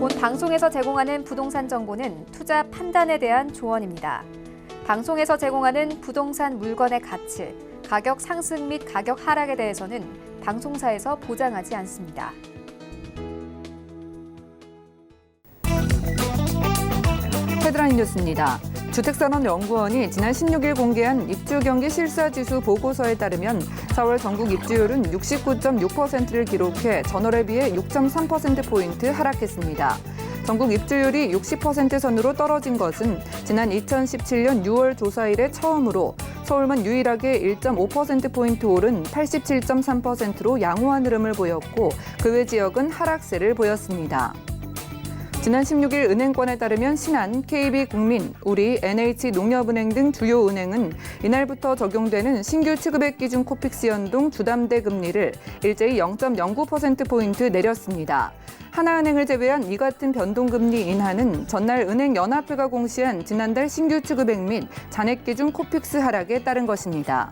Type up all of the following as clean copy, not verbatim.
본 방송에서 제공하는 부동산 정보는 투자 판단에 대한 조언입니다. 방송에서 제공하는 부동산 물건의 가치, 가격 상승 및 가격 하락에 대해서는 방송사에서 보장하지 않습니다. 헤드라인 뉴스입니다. 주택산업연구원이 지난 16일 공개한 입주경기 실사지수 보고서에 따르면 4월 전국 입주율은 69.6%를 기록해 전월에 비해 6.3%포인트 하락했습니다. 전국 입주율이 60% 선으로 떨어진 것은 지난 2017년 6월 조사 이래 처음으로 서울만 유일하게 1.5%포인트 오른 87.3%로 양호한 흐름을 보였고 그 외 지역은 하락세를 보였습니다. 지난 16일 은행권에 따르면 신한, KB국민, 우리, NH농협은행 등 주요 은행은 이날부터 적용되는 신규 취급액 기준 코픽스 연동 주담대 금리를 일제히 0.09%포인트 내렸습니다. 하나은행을 제외한 이 같은 변동금리 인하는 전날 은행연합회가 공시한 지난달 신규 취급액 및 잔액 기준 코픽스 하락에 따른 것입니다.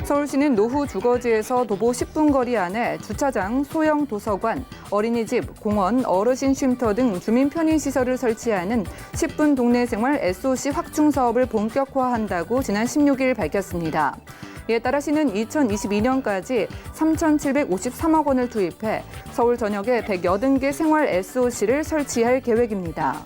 서울시는 노후 주거지에서 도보 10분 거리 안에 주차장, 소형 도서관, 어린이집, 공원, 어르신 쉼터 등 주민 편의시설을 설치하는 10분 동네 생활 SOC 확충 사업을 본격화한다고 지난 16일 밝혔습니다. 이에 따라 시는 2022년까지 3,753억 원을 투입해 서울 전역에 180개 생활 SOC를 설치할 계획입니다.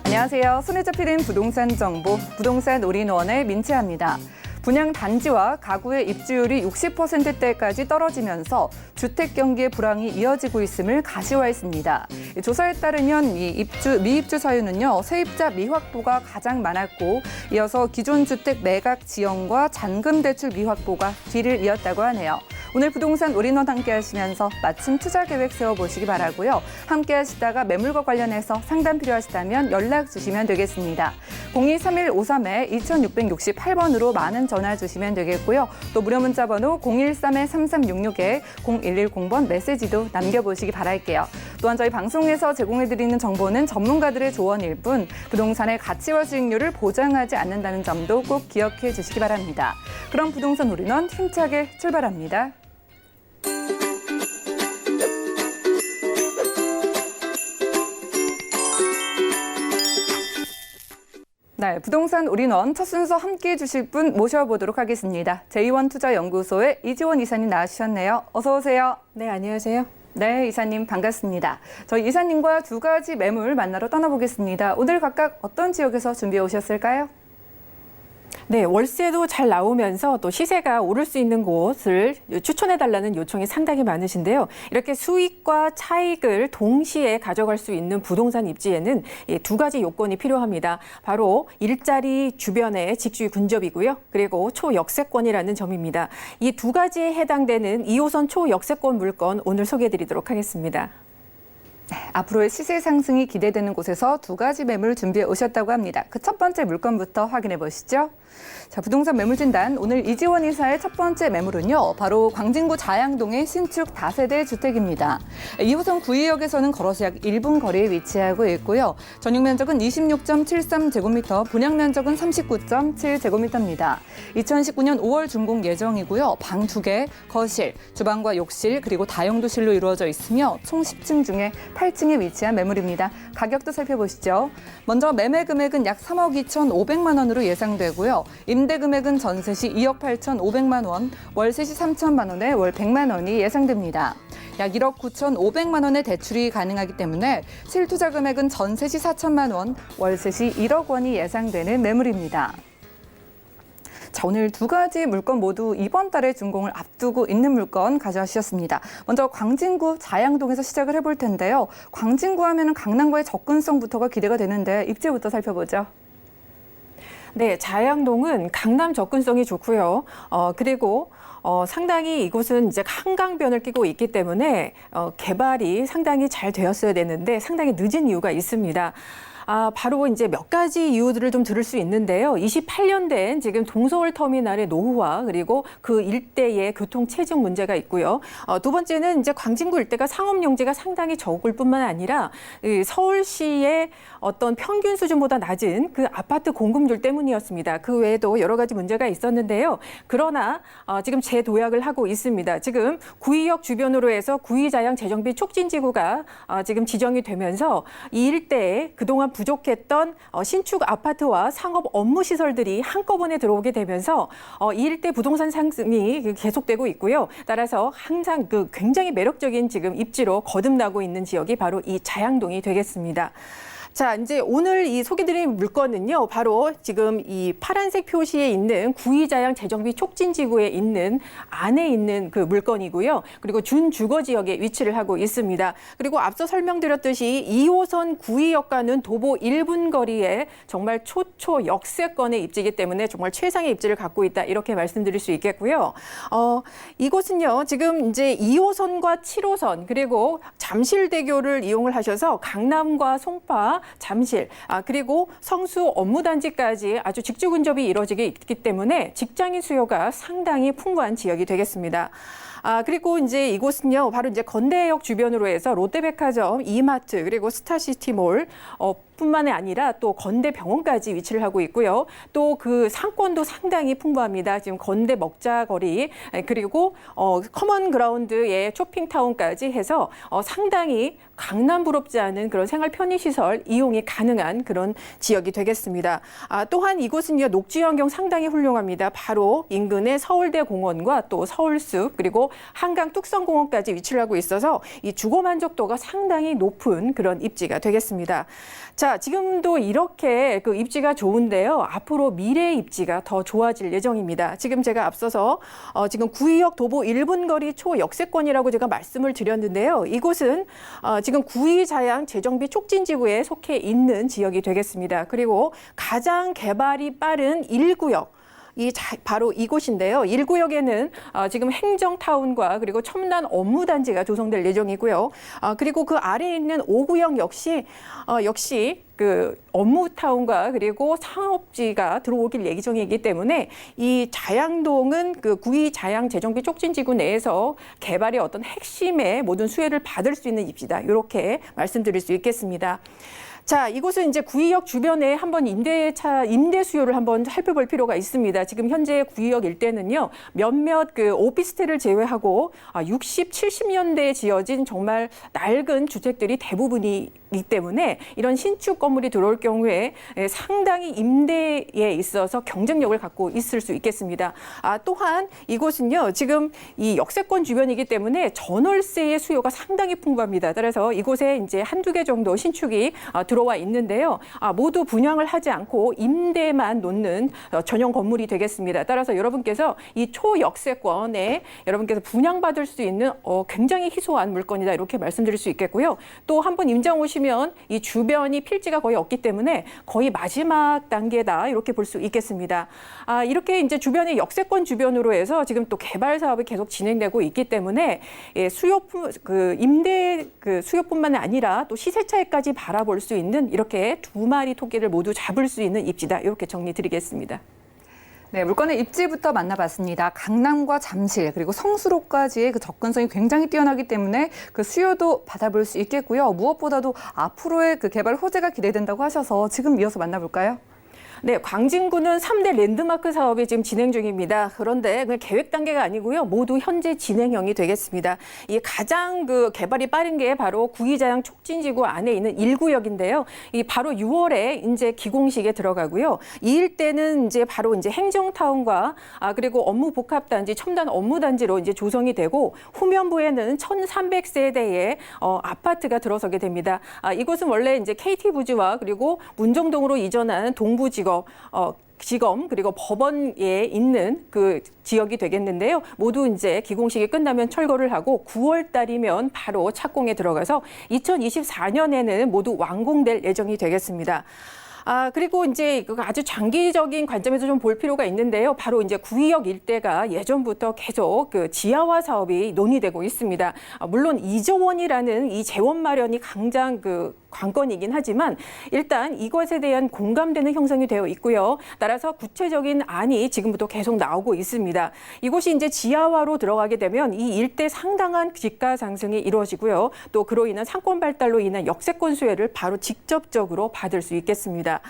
안녕하세요. 손에 잡히는 부동산 정보, 부동산 올인원의 민채합니다. 분양 단지와 가구의 입주율이 60%대까지 떨어지면서 주택 경기의 불황이 이어지고 있음을 가시화했습니다. 조사에 따르면 미입주 사유는요, 세입자 미확보가 가장 많았고 이어서 기존 주택 매각 지연과 잔금 대출 미확보가 뒤를 이었다고 하네요. 오늘 부동산 올인원 함께 하시면서 마침 투자 계획 세워보시기 바라고요. 함께 하시다가 매물과 관련해서 상담 필요하시다면 연락 주시면 되겠습니다. 023153-2668번으로 많은 전화 주시면 되겠고요. 또 무료 문자 번호 013-3366에 0110번 메시지도 남겨보시기 바랄게요. 또한 저희 방송에서 제공해드리는 정보는 전문가들의 조언일 뿐 부동산의 가치와 수익률을 보장하지 않는다는 점도 꼭 기억해 주시기 바랍니다. 그럼 부동산 올인원 힘차게 출발합니다. 네, 부동산 올인원 첫 순서 함께해 주실 분 모셔보도록 하겠습니다. 제2원투자연구소의 이지원 이사님 나와주셨네요. 어서 오세요. 네, 안녕하세요. 네, 이사님 반갑습니다. 저희 이사님과 두 가지 매물 만나러 떠나보겠습니다. 오늘 각각 어떤 지역에서 준비해 오셨을까요? 네, 월세도 잘 나오면서 또 시세가 오를 수 있는 곳을 추천해달라는 요청이 상당히 많으신데요. 이렇게 수익과 차익을 동시에 가져갈 수 있는 부동산 입지에는 두 가지 요건이 필요합니다. 바로 일자리 주변의 직주의 근접이고요. 그리고 초역세권이라는 점입니다. 이 두 가지에 해당되는 2호선 초역세권 물건 오늘 소개해드리도록 하겠습니다. 네, 앞으로의 시세 상승이 기대되는 곳에서 두 가지 매물 준비해 오셨다고 합니다. 그 첫 번째 물건부터 확인해 보시죠. 자, 부동산 매물 진단 오늘 이지원 이사의 첫 번째 매물은요. 바로 광진구 자양동의 신축 다세대 주택입니다. 2호선 구의역에서는 걸어서 약 1분 거리에 위치하고 있고요. 전용 면적은 26.73제곱미터, 분양 면적은 39.7제곱미터입니다. 2019년 5월 준공 예정이고요. 방 2개, 거실, 주방과 욕실, 그리고 다용도실로 이루어져 있으며 총 10층 중에 8층에 위치한 매물입니다. 가격도 살펴보시죠. 먼저 매매 금액은 약 3억 2,500만 원으로 예상되고요. 임대 금액은 전세 시 2억 8,500만 원, 월세 시 3천만 원에 월 100만 원이 예상됩니다. 약 1억 9,500만 원의 대출이 가능하기 때문에 실투자 금액은 전세 시 4천만 원, 월세 시 1억 원이 예상되는 매물입니다. 자, 오늘 두 가지 물건 모두 이번 달에 준공을 앞두고 있는 물건 가져와주셨습니다. 먼저 광진구 자양동에서 시작을 해볼 텐데요. 광진구 하면은 강남과의 접근성부터가 기대가 되는데 입지부터 살펴보죠. 네, 자양동은 강남 접근성이 좋고요. 그리고 상당히 이곳은 이제 한강변을 끼고 있기 때문에 개발이 상당히 잘 되었어야 되는데 상당히 늦은 이유가 있습니다. 바로 이제 몇 가지 이유들을 좀 들을 수 있는데요. 28년 된 지금 동서울 터미널의 노후화 그리고 그 일대의 교통 체증 문제가 있고요. 두 번째는 이제 광진구 일대가 상업 용지가 상당히 적을 뿐만 아니라 서울시의 어떤 평균 수준보다 낮은 그 아파트 공급률 때문이었습니다. 그 외에도 여러 가지 문제가 있었는데요. 그러나 지금 재도약을 하고 있습니다. 지금 구의역 주변으로 해서 구의자양 재정비 촉진지구가 지금 지정이 되면서 이 일대에 그동안 부족했던 신축 아파트와 상업 업무 시설들이 한꺼번에 들어오게 되면서 이 일대 부동산 상승이 계속되고 있고요. 따라서 항상 그 굉장히 매력적인 지금 입지로 거듭나고 있는 지역이 바로 이 자양동이 되겠습니다. 자, 이제 오늘 이 소개드린 물건은요, 바로 지금 이 파란색 표시에 있는 구의자양 재정비 촉진지구에 있는 안에 있는 그 물건이고요. 그리고 준주거 지역에 위치를 하고 있습니다. 그리고 앞서 설명드렸듯이 2호선 구의역과는 도보 1분 거리에 정말 초초 역세권의 입지이기 때문에 정말 최상의 입지를 갖고 있다. 이렇게 말씀드릴 수 있겠고요. 이곳은요, 지금 이제 2호선과 7호선 그리고 잠실대교를 이용을 하셔서 강남과 송파 잠실, 그리고 성수 업무단지까지 아주 직주 근접이 이루어지게 있기 때문에 직장인 수요가 상당히 풍부한 지역이 되겠습니다. 그리고 이제 이곳은요, 바로 이제 건대역 주변으로 해서 롯데백화점, 이마트, 그리고 스타시티몰, 뿐만이 아니라 또 건대병원까지 위치를 하고 있고요. 또 그 상권도 상당히 풍부합니다. 지금 건대 먹자거리, 그리고 커먼 그라운드의 쇼핑타운까지 해서 상당히 강남 부럽지 않은 그런 생활 편의시설 이용이 가능한 그런 지역이 되겠습니다. 또한 이곳은요, 녹지 환경 상당히 훌륭합니다. 바로 인근의 서울대 공원과 또 서울숲 그리고 한강 뚝섬공원까지 위치를 하고 있어서 이 주거 만족도가 상당히 높은 그런 입지가 되겠습니다. 자, 지금도 이렇게 그 입지가 좋은데요. 앞으로 미래의 입지가 더 좋아질 예정입니다. 지금 제가 앞서서 지금 구의역 도보 1분 거리 초역세권이라고 제가 말씀을 드렸는데요. 이곳은 지금 구의자양 재정비 촉진지구에 속해 있는 지역이 되겠습니다. 그리고 가장 개발이 빠른 1구역. 바로 이곳인데요. 1구역에는 지금 행정타운과 그리고 첨단 업무단지가 조성될 예정이고요. 그리고 그 아래에 있는 5구역 역시 그 업무타운과 그리고 상업지가 들어오길 예정이기 때문에 이 자양동은 그 구의 자양 재정비 촉진지구 내에서 개발의 어떤 핵심의 모든 수혜를 받을 수 있는 입지다. 이렇게 말씀드릴 수 있겠습니다. 자, 이곳은 이제 구의역 주변에 한번 임대 수요를 한번 살펴볼 필요가 있습니다. 지금 현재 구의역 일대는요, 몇몇 그 오피스텔을 제외하고 60, 70년대에 지어진 정말 낡은 주택들이 대부분이기 때문에 이런 신축 건물이 들어올 경우에 상당히 임대에 있어서 경쟁력을 갖고 있을 수 있겠습니다. 또한 이곳은요, 지금 이 역세권 주변이기 때문에 전월세의 수요가 상당히 풍부합니다. 따라서 이곳에 이제 한두 개 정도 신축이 들어와 있는데요. 모두 분양을 하지 않고 임대만 놓는 전용 건물이 되겠습니다. 따라서 여러분께서 이 초역세권에 여러분께서 분양받을 수 있는 굉장히 희소한 물건이다. 이렇게 말씀드릴 수 있겠고요. 또 한번 임장 오시면 이 주변이 필지가 거의 없기 때문에 거의 마지막 단계다. 이렇게 볼 수 있겠습니다. 이렇게 이제 주변의 역세권 주변으로 해서 지금 또 개발 사업이 계속 진행되고 있기 때문에 임대 수요뿐만 아니라 또 시세 차익까지 바라볼 수 있는 이렇게 두 마리 토끼를 모두 잡을 수 있는 입지다. 이렇게 정리드리겠습니다. 네, 물건의 입지부터 만나봤습니다. 강남과 잠실 그리고 성수로까지의 그 접근성이 굉장히 뛰어나기 때문에 그 수요도 받아볼 수 있겠고요. 무엇보다도 앞으로의 그 개발 호재가 기대된다고 하셔서 지금 이어서 만나볼까요? 네, 광진구는 3대 랜드마크 사업이 지금 진행 중입니다. 그런데 그냥 계획 단계가 아니고요. 모두 현재 진행형이 되겠습니다. 이 가장 그 개발이 빠른 게 바로 구의자양 촉진지구 안에 있는 1구역인데요. 이 바로 6월에 이제 기공식에 들어가고요. 이 일대는 이제 바로 이제 행정타운과 그리고 업무 복합단지, 첨단 업무단지로 이제 조성이 되고 후면부에는 1,300세대의 아파트가 들어서게 됩니다. 이곳은 원래 이제 KT 부지와 그리고 문정동으로 이전한 동부지검 그리고 법원에 있는 그 지역이 되겠는데요. 모두 이제 기공식이 끝나면 철거를 하고 9월 달이면 바로 착공에 들어가서 2024년에는 모두 완공될 예정이 되겠습니다. 그리고 이제 아주 장기적인 관점에서 좀 볼 필요가 있는데요. 바로 이제 구의역 일대가 예전부터 계속 그 지하화 사업이 논의되고 있습니다. 물론 2조 원이라는 이 재원 마련이 가장 관건이긴 하지만 일단 이것에 대한 공감대는 형성이 되어 있고요. 따라서 구체적인 안이 지금부터 계속 나오고 있습니다. 이곳이 이제 지하화로 들어가게 되면 이 일대 상당한 집가 상승이 이루어지고요. 또 그로 인한 상권 발달로 인한 역세권 수혜를 바로 직접적으로 받을 수 있겠습니다.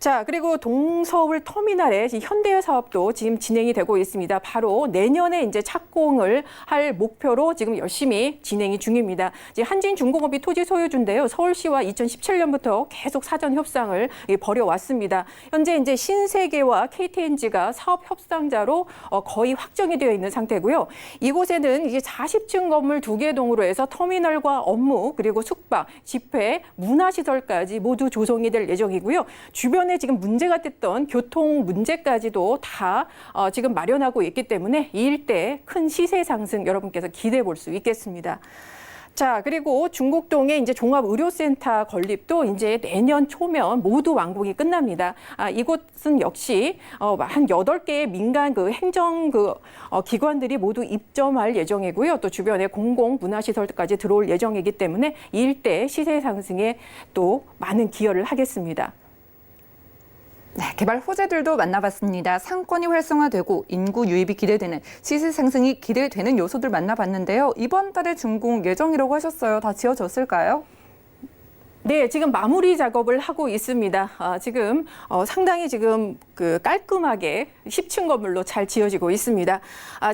자, 그리고 동서울 터미널의 현대화 사업도 지금 진행이 되고 있습니다. 바로 내년에 이제 착공을 할 목표로 지금 열심히 진행이 중입니다. 이제 한진중공업이 토지 소유주인데요. 서울시와 2017년부터 계속 사전 협상을 벌여왔습니다. 현재 이제 신세계와 KTNG가 사업 협상자로 거의 확정이 되어 있는 상태고요. 이곳에는 이제 40층 건물 2개 동으로 해서 터미널과 업무 그리고 숙박, 집회, 문화시설까지 모두 조성이 될 예정이고요. 주변에 지금 문제가 됐던 교통 문제까지도 다 지금 마련하고 있기 때문에 이 일대 큰 시세 상승 여러분께서 기대해 볼 수 있겠습니다. 자, 그리고 중곡동의 이제 종합의료센터 건립도 이제 내년 초면 모두 완공이 끝납니다. 이곳은 역시 한 8개의 민간 행정 기관들이 모두 입점할 예정이고요. 또 주변에 공공 문화시설까지 들어올 예정이기 때문에 이 일대 시세 상승에 또 많은 기여를 하겠습니다. 네, 개발 호재들도 만나봤습니다. 상권이 활성화되고 인구 유입이 기대되는 시세 상승이 기대되는 요소들 만나봤는데요. 이번 달에 준공 예정이라고 하셨어요. 다 지어졌을까요? 네, 지금 마무리 작업을 하고 있습니다. 지금 상당히 지금 깔끔하게 10층 건물로 잘 지어지고 있습니다.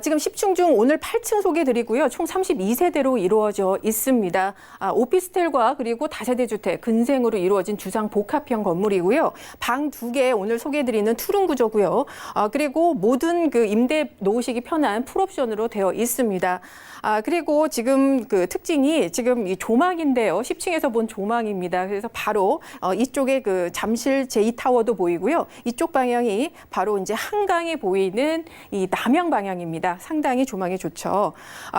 지금 10층 중 오늘 8층 소개드리고요. 총 32세대로 이루어져 있습니다. 오피스텔과 그리고 다세대 주택, 근생으로 이루어진 주상 복합형 건물이고요. 방 2개 오늘 소개드리는 투룸 구조고요. 그리고 모든 임대 놓으시기 편한 풀옵션으로 되어 있습니다. 그리고 지금 특징이 지금 이 조망인데요. 10층에서 본 조망입니다. 그래서 바로 이쪽에 잠실 제2타워도 보이고요. 이쪽 방향이 바로 이제 한강이 보이는 이 남향 방향입니다. 상당히 조망이 좋죠.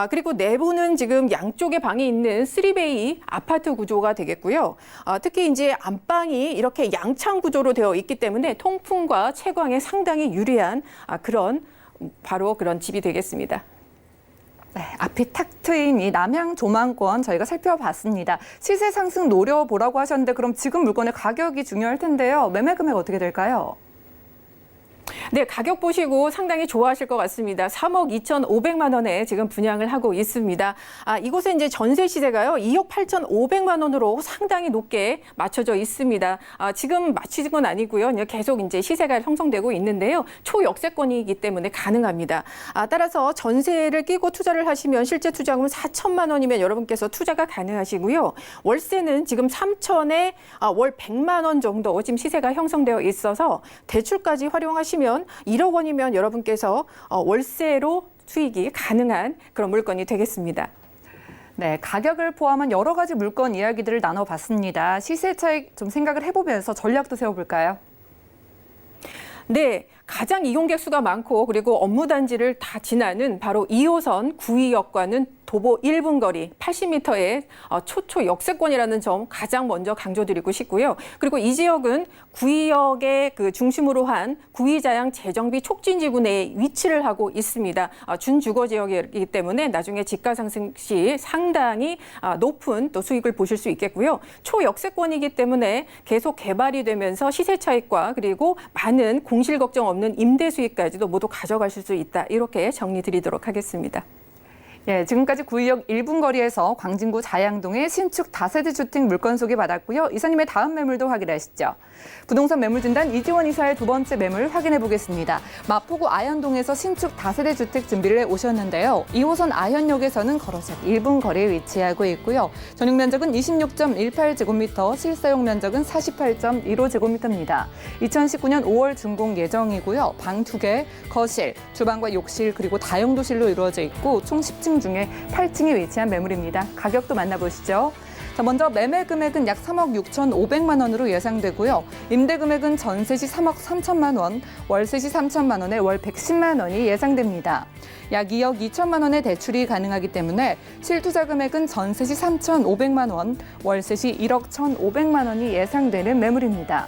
그리고 내부는 지금 양쪽에 방이 있는 3베이 아파트 구조가 되겠고요. 특히 이제 안방이 이렇게 양창 구조로 되어 있기 때문에 통풍과 채광에 상당히 유리한 바로 그런 집이 되겠습니다. 네, 앞이 탁 트인 이 남향 조망권 저희가 살펴봤습니다. 시세 상승 노려보라고 하셨는데 그럼 지금 물건의 가격이 중요할 텐데요. 매매 금액 어떻게 될까요? 네, 가격 보시고 상당히 좋아하실 것 같습니다. 3억 2,500만 원에 지금 분양을 하고 있습니다. 이곳에 이제 전세 시세가요, 2억 8,500만 원으로 상당히 높게 맞춰져 있습니다. 지금 맞추는 건 아니고요. 계속 이제 시세가 형성되고 있는데요. 초역세권이기 때문에 가능합니다. 따라서 전세를 끼고 투자를 하시면 실제 투자금은 4천만 원이면 여러분께서 투자가 가능하시고요. 월세는 지금 3천에 월 100만 원 정도 지금 시세가 형성되어 있어서 대출까지 활용하시면 1억 원이면 여러분께서 월세로 수익이 가능한 그런 물건이 되겠습니다. 네, 가격을 포함한 여러 가지 물건 이야기들을 나눠봤습니다. 시세 차익 좀 생각을 해보면서 전략도 세워볼까요? 네, 가장 이용객 수가 많고 그리고 업무 단지를 다 지나는 바로 2호선 구의역과는 도보 1분 거리 80m의 초초 역세권이라는 점 가장 먼저 강조드리고 싶고요. 그리고 이 지역은 구의역의 중심으로 한 구의자양 재정비 촉진지구 내에 위치를 하고 있습니다. 준주거 지역이기 때문에 나중에 집가 상승 시 상당히 높은 또 수익을 보실 수 있겠고요. 초역세권이기 때문에 계속 개발이 되면서 시세 차익과 그리고 많은 공실 걱정 없는 임대 수익까지도 모두 가져가실 수 있다. 이렇게 정리드리도록 하겠습니다. 예, 지금까지 구의역 1분 거리에서 광진구 자양동의 신축 다세대 주택 물건 소개받았고요. 이사님의 다음 매물도 확인하시죠. 부동산 매물진단 이지원 이사의 두 번째 매물 확인해 보겠습니다. 마포구 아현동에서 신축 다세대 주택 준비를 해 오셨는데요. 2호선 아현역에서는 걸어서 1분 거리에 위치하고 있고요. 전용 면적은 26.18제곱미터, 실사용 면적은 48.15제곱미터입니다. 2019년 5월 준공 예정이고요. 방 2개, 거실, 주방과 욕실 그리고 다용도실로 이루어져 있고 총 10층 중에 8층에 위치한 매물입니다. 가격도 만나보시죠. 자, 먼저 매매 금액은 약 3억 6,500만 원으로 예상되고요. 임대 금액은 전세 시 3억 3천만 원, 월세 시 3천만 원에 월 110만 원이 예상됩니다. 약 2억 2천만 원의 대출이 가능하기 때문에 실투자 금액은 전세 시 3,500만 원, 월세 시 1억 1,500만 원이 예상되는 매물입니다.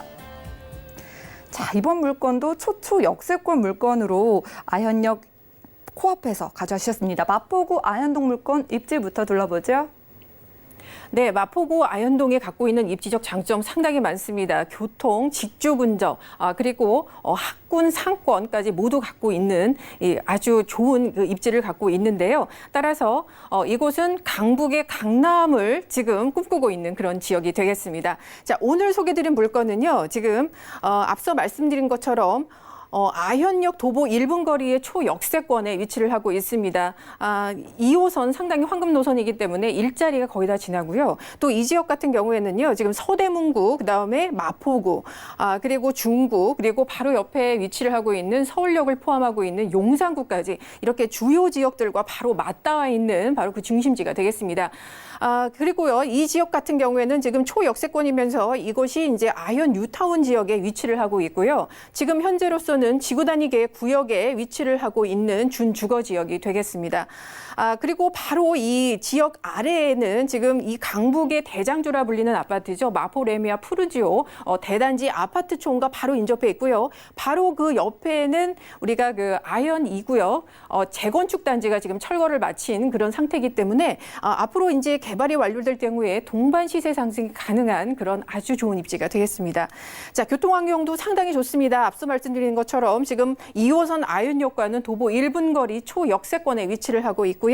자, 이번 물건도 초초 역세권 물건으로 아현역 코앞에서 가져가셨습니다. 마포구 아현동 물건 입지부터 둘러보죠. 네, 마포구 아현동이 갖고 있는 입지적 장점 상당히 많습니다. 교통, 직주 근접, 그리고 학군, 상권까지 모두 갖고 있는 아주 좋은 그 입지를 갖고 있는데요. 따라서 이곳은 강북의 강남을 지금 꿈꾸고 있는 그런 지역이 되겠습니다. 자, 오늘 소개드린 물건은요. 지금 앞서 말씀드린 것처럼 아현역 도보 1분 거리의 초역세권에 위치를 하고 있습니다. 2호선 상당히 황금 노선이기 때문에 일자리가 거의 다 지나고요. 또 이 지역 같은 경우에는요. 지금 서대문구, 그다음에 마포구, 그리고 중구, 그리고 바로 옆에 위치를 하고 있는 서울역을 포함하고 있는 용산구까지 이렇게 주요 지역들과 바로 맞닿아 있는 바로 그 중심지가 되겠습니다. 그리고요. 이 지역 같은 경우에는 지금 초역세권이면서 이곳이 이제 아현 뉴타운 지역에 위치를 하고 있고요. 지금 현재로서는 지구 단위계 구역에 위치를 하고 있는 준주거 지역이 되겠습니다. 그리고 바로 이 지역 아래에는 지금 이 강북의 대장주라 불리는 아파트죠. 마포 레미아 푸르지오 대단지 아파트촌과 바로 인접해 있고요. 바로 그 옆에는 우리가 그 아현 2구역 재건축 단지가 지금 철거를 마친 그런 상태이기 때문에 앞으로 이제 개발이 완료될 경우에 동반 시세 상승이 가능한 그런 아주 좋은 입지가 되겠습니다. 자, 교통 환경도 상당히 좋습니다. 앞서 말씀드린 것처럼 지금 2호선 아현역과는 도보 1분 거리 초역세권에 위치를 하고 있고요.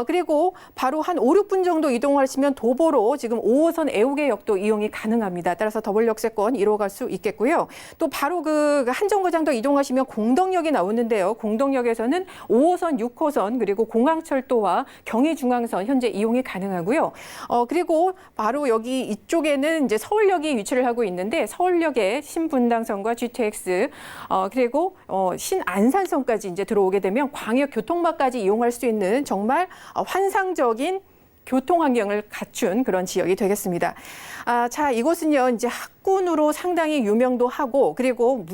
그리고 바로 한 5, 6분 정도 이동하시면 도보로 지금 5호선 애우개역도 이용이 가능합니다. 따라서 더블 역세권 이뤄갈 수 있겠고요. 또 바로 그 한정거장도 이동하시면 공덕역이 나오는데요. 공덕역에서는 5호선, 6호선 그리고 공항철도와 경의중앙선 현재 이용이 가능하고요. 그리고 바로 여기 이쪽에는 이제 서울역이 위치를 하고 있는데 서울역에 신분당선과 GTX 그리고 신안산선까지 이제 들어오게 되면 광역 교통망까지 이용할 수 있는 정말 환상적인 교통 환경을 갖춘 그런 지역이 되겠습니다. 자, 이곳은요, 이제 학군으로 상당히 유명도 하고, 그리고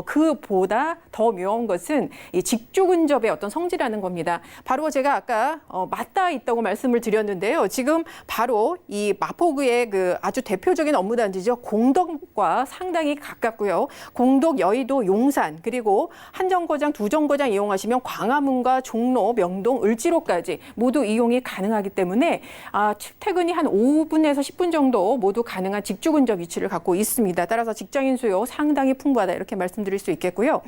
그보다 더 묘한 것은 이 직주 근접의 어떤 성지라는 겁니다. 바로 제가 아까 맞닿아 있다고 말씀을 드렸는데요. 지금 바로 이 마포구의 그 아주 대표적인 업무단지죠. 공덕과 상당히 가깝고요. 공덕, 여의도, 용산, 그리고 한정거장, 두정거장 이용하시면 광화문과 종로, 명동, 을지로까지 모두 이용이 가능하기 때문에 출퇴근이 한 5분에서 10분 정도 모두 가능한 직주 근접 위치를 갖고 있습니다. 따라서 직장인 수요 상당히 풍부하다 이렇게 말씀드릴 수 있겠고요.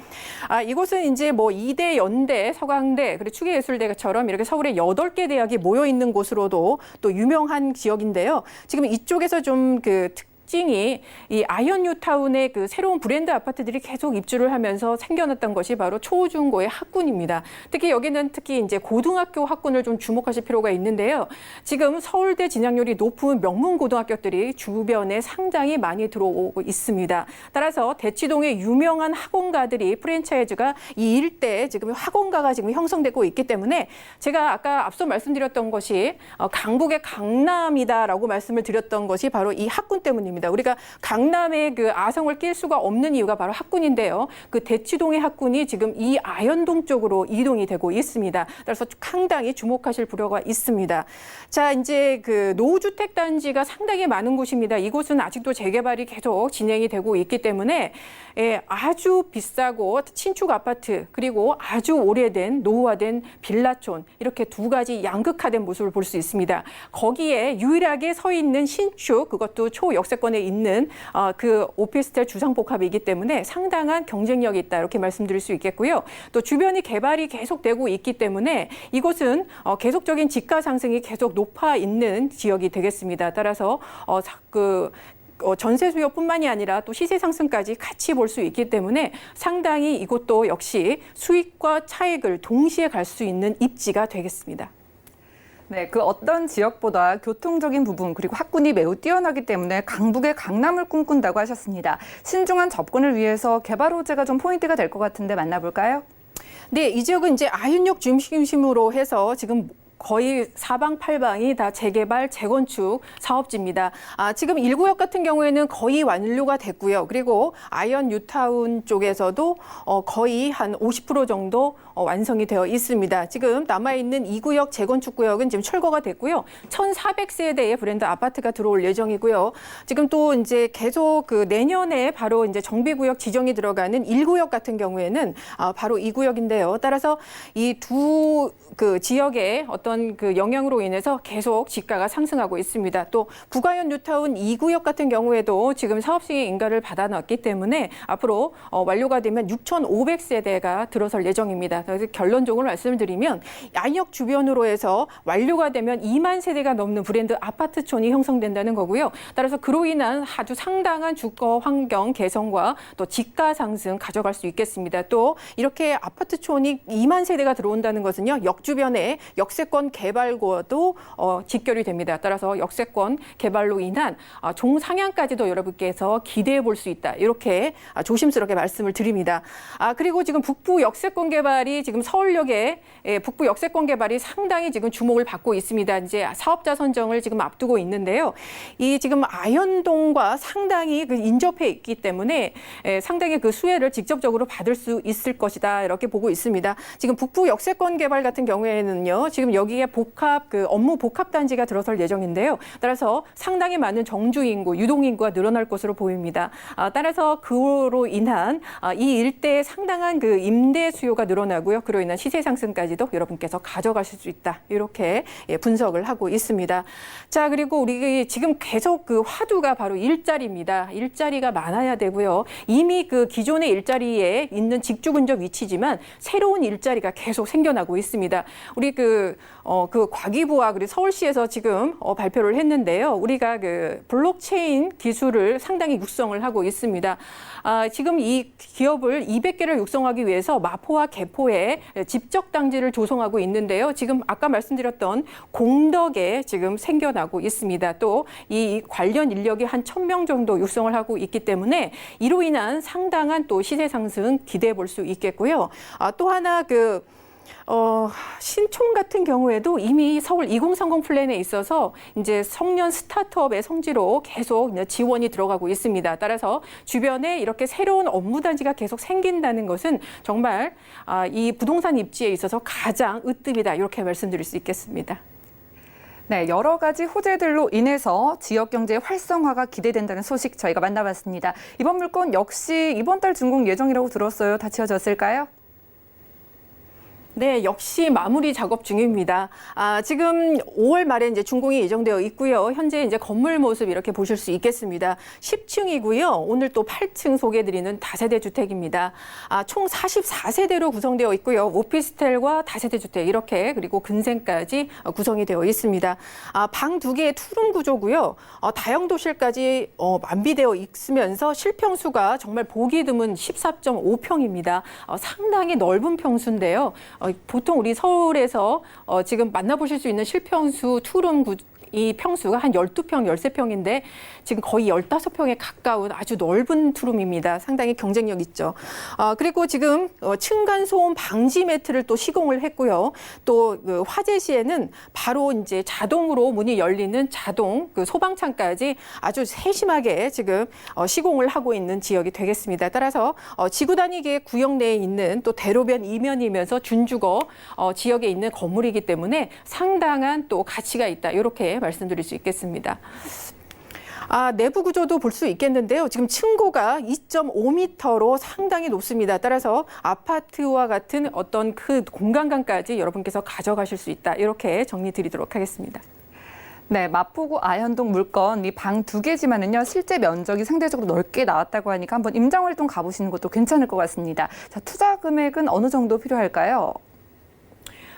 이곳은 이제 뭐 이대, 연대, 서강대, 그리고 추계예술대처럼 이렇게 서울에 8개 대학이 모여 있는 곳으로도 또 유명한 지역인데요. 지금 이쪽에서 좀 그 특징이 이 아현 뉴타운의 그 새로운 브랜드 아파트들이 계속 입주를 하면서 생겨났던 것이 바로 초중고의 학군입니다. 특히 여기는 이제 고등학교 학군을 좀 주목하실 필요가 있는데요. 지금 서울대 진학률이 높은 명문 고등학교들이 주변에 상당히 많이 들어오고 있습니다. 따라서 대치동의 유명한 학원가들이 프랜차이즈가 이 일대에 지금 학원가가 지금 형성되고 있기 때문에 제가 아까 앞서 말씀드렸던 것이 강북의 강남이다라고 말씀을 드렸던 것이 바로 이 학군 때문입니다. 우리가 강남의 그 아성을 낄 수가 없는 이유가 바로 학군인데요. 그 대치동의 학군이 지금 이 아현동 쪽으로 이동이 되고 있습니다. 따라서 상당히 주목하실 필요가 있습니다. 자, 이제 그 노후주택 단지가 상당히 많은 곳입니다. 이곳은 아직도 재개발이 계속 진행이 되고 있기 때문에 아주 비싸고 신축 아파트 그리고 아주 오래된 노후화된 빌라촌 이렇게 두 가지 양극화된 모습을 볼 수 있습니다. 거기에 유일하게 서 있는 신축 그것도 초역세권에 있는 그 오피스텔 주상복합이기 때문에 상당한 경쟁력이 있다 이렇게 말씀드릴 수 있겠고요. 또 주변이 개발이 계속되고 있기 때문에 이곳은 계속적인 집가 상승이 계속 높아 있는 지역이 되겠습니다. 따라서 전세 수요뿐만이 아니라 또 시세 상승까지 같이 볼 수 있기 때문에 상당히 이곳도 역시 수익과 차익을 동시에 갈 수 있는 입지가 되겠습니다. 네, 그 어떤 지역보다 교통적인 부분 그리고 학군이 매우 뛰어나기 때문에 강북의 강남을 꿈꾼다고 하셨습니다. 신중한 접근을 위해서 개발 호재가 좀 포인트가 될 것 같은데 만나볼까요? 네, 이 지역은 이제 아현역 중심으로 해서 지금 거의 사방팔방이 다 재개발, 재건축 사업지입니다. 지금 1구역 같은 경우에는 거의 완료가 됐고요. 그리고 아현 뉴타운 쪽에서도 거의 한 50% 정도 완성이 되어 있습니다. 지금 남아있는 2구역 재건축구역은 지금 철거가 됐고요. 1,400세대의 브랜드 아파트가 들어올 예정이고요. 지금 또 이제 계속 그 내년에 바로 이제 정비구역 지정이 들어가는 1구역 같은 경우에는 바로 2구역인데요. 따라서 이 두 그 지역의 어떤 어떤 그 영향으로 인해서 계속 지가가 상승하고 있습니다. 또 부가현 뉴타운 2구역 같은 경우에도 지금 사업 시행 인가를 받아놨기 때문에 앞으로 완료가 되면 6,500세대가 들어설 예정입니다. 그래서 결론적으로 말씀드리면 양역 주변으로 해서 완료가 되면 2만 세대가 넘는 브랜드 아파트촌이 형성된다는 거고요. 따라서 그로 인한 아주 상당한 주거 환경 개선과 또 지가 상승 가져갈 수 있겠습니다. 또 이렇게 아파트촌이 2만 세대가 들어온다는 것은요, 역 주변에 역세권 개발과도 직결이 됩니다. 따라서 역세권 개발로 인한 종상향까지도 여러분께서 기대해 볼 수 있다. 이렇게 조심스럽게 말씀을 드립니다. 그리고 지금 북부 역세권 개발이 지금 서울역에 북부 역세권 개발이 상당히 지금 주목을 받고 있습니다. 이제 사업자 선정을 지금 앞두고 있는데요. 이 지금 아현동과 상당히 그 인접해 있기 때문에 상당히 그 수혜를 직접적으로 받을 수 있을 것이다. 이렇게 보고 있습니다. 지금 북부 역세권 개발 같은 경우에는요, 지금 여기에 업무 복합 단지가 들어설 예정인데요. 따라서 상당히 많은 정주 인구, 유동 인구가 늘어날 것으로 보입니다. 따라서 그로 인한 이 일대에 상당한 그 임대 수요가 늘어나고요. 그로 인한 시세 상승까지도 여러분께서 가져가실 수 있다. 이렇게 분석을 하고 있습니다. 자, 그리고 우리 지금 계속 그 화두가 바로 일자리입니다. 일자리가 많아야 되고요. 이미 그 기존의 일자리에 있는 직주 근접 위치지만 새로운 일자리가 계속 생겨나고 있습니다. 우리 그 과기부와 그리고 서울시에서 지금 발표를 했는데요. 우리가 그 블록체인 기술을 상당히 육성을 하고 있습니다. 지금 이 기업을 200개를 육성하기 위해서 마포와 개포에 집적 당지를 조성하고 있는데요. 지금 아까 말씀드렸던 공덕에 지금 생겨나고 있습니다. 또 이 관련 인력이 한 1,000명 정도 육성을 하고 있기 때문에 이로 인한 상당한 또 시세 상승 기대해 볼 수 있겠고요. 또 하나 신촌 같은 경우에도 이미 서울 2030 플랜에 있어서 이제 청년 스타트업의 성지로 계속 지원이 들어가고 있습니다. 따라서 주변에 이렇게 새로운 업무 단지가 계속 생긴다는 것은 정말 이 부동산 입지에 있어서 가장 으뜸이다. 이렇게 말씀드릴 수 있겠습니다. 네, 여러 가지 호재들로 인해서 지역 경제의 활성화가 기대된다는 소식 저희가 만나봤습니다. 이번 물건 역시 이번 달 준공 예정이라고 들었어요. 다 지어졌을까요? 네, 역시 마무리 작업 중입니다. 지금 5월 말에 이제 준공이 예정되어 있고요. 현재 이제 건물 모습 이렇게 보실 수 있겠습니다. 10층이고요. 오늘 또 8층 소개해드리는 다세대 주택입니다. 총 44세대로 구성되어 있고요. 오피스텔과 다세대 주택 이렇게 그리고 근생까지 구성이 되어 있습니다. 방 2개의 투룸 구조고요. 다용도실까지 완비되어 있으면서 실평수가 정말 보기 드문 14.5평입니다. 상당히 넓은 평수인데요. 보통 우리 서울에서 지금 만나보실 수 있는 실평수 투룸 이 평수가 한 12평, 13평인데 지금 거의 15평에 가까운 아주 넓은 투룸입니다. 상당히 경쟁력 있죠. 그리고 지금 층간소음 방지 매트를 또 시공을 했고요. 또 그 화재 시에는 바로 이제 자동으로 문이 열리는 자동 그 소방창까지 아주 세심하게 지금 시공을 하고 있는 지역이 되겠습니다. 따라서 지구 단위계 구역 내에 있는 또 대로변 이면이면서 준주거 지역에 있는 건물이기 때문에 상당한 또 가치가 있다. 이렇게 말씀드릴 수 있겠습니다. 내부 구조도 볼 수 있겠는데요. 지금 층고가 2.5m로 상당히 높습니다. 따라서 아파트와 같은 어떤 그 공간감까지 여러분께서 가져가실 수 있다. 이렇게 정리 드리도록 하겠습니다. 네, 마포구 아현동 물건 이 방 2개지만은요, 실제 면적이 상대적으로 넓게 나왔다고 하니까 한번 임장 활동 가보시는 것도 괜찮을 것 같습니다. 자, 투자 금액은 어느 정도 필요할까요?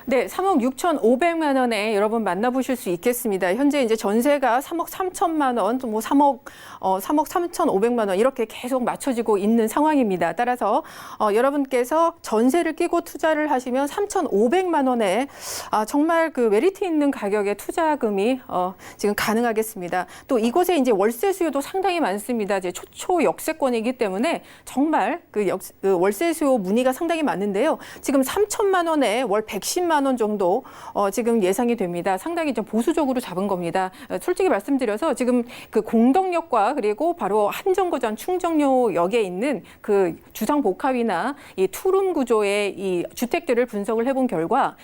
네, 3억 6,500만 원에 여러분 만나보실 수 있겠습니다. 현재 이제 전세가 3억 3천만 원, 뭐 3억 3,500만 원 이렇게 계속 맞춰지고 있는 상황입니다. 따라서 여러분께서 전세를 끼고 투자를 하시면 3,500만 원에 정말 그 메리트 있는 가격의 투자금이 지금 가능하겠습니다. 또 이곳에 이제 월세 수요도 상당히 많습니다. 이제 초초 역세권이기 때문에 정말 그 월세 수요 문의가 상당히 많은데요. 지금 3천만 원에 월 110만 원 정도 지금 예상이 됩니다. 상당히 좀 보수적으로 잡은 겁니다. 솔직히 말씀드려서 지금 그 공덕역과 그리고 바로 한정거장 충정로역에 있는 그 주상복합이나 이 투룸 구조의 이 주택들을 분석을 해본 결과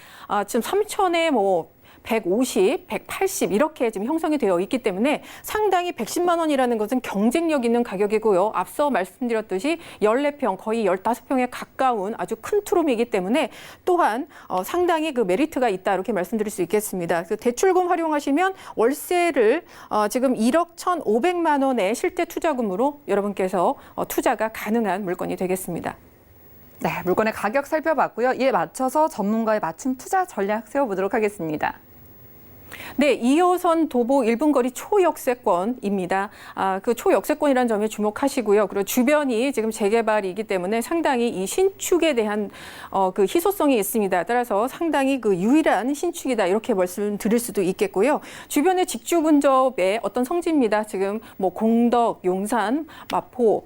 지금 삼천에 뭐 150, 180 이렇게 지금 형성이 되어 있기 때문에 상당히 110만 원이라는 것은 경쟁력 있는 가격이고요. 앞서 말씀드렸듯이 14평, 거의 15평에 가까운 아주 큰 투룸이기 때문에 또한 상당히 그 메리트가 있다 이렇게 말씀드릴 수 있겠습니다. 그래서 대출금 활용하시면 월세를 지금 1억 1,500만 원의 실대 투자금으로 여러분께서 투자가 가능한 물건이 되겠습니다. 네, 물건의 가격 살펴봤고요. 이에 맞춰서 전문가의 맞춤 투자 전략 세워보도록 하겠습니다. 네, 2호선 도보 1분 거리 초역세권입니다. 그 초역세권이라는 점에 주목하시고요. 그리고 주변이 지금 재개발이기 때문에 상당히 이 신축에 대한 그 희소성이 있습니다. 따라서 상당히 그 유일한 신축이다 이렇게 말씀드릴 수도 있겠고요. 주변의 직주 근접의 어떤 성지입니다. 지금 뭐 공덕, 용산, 마포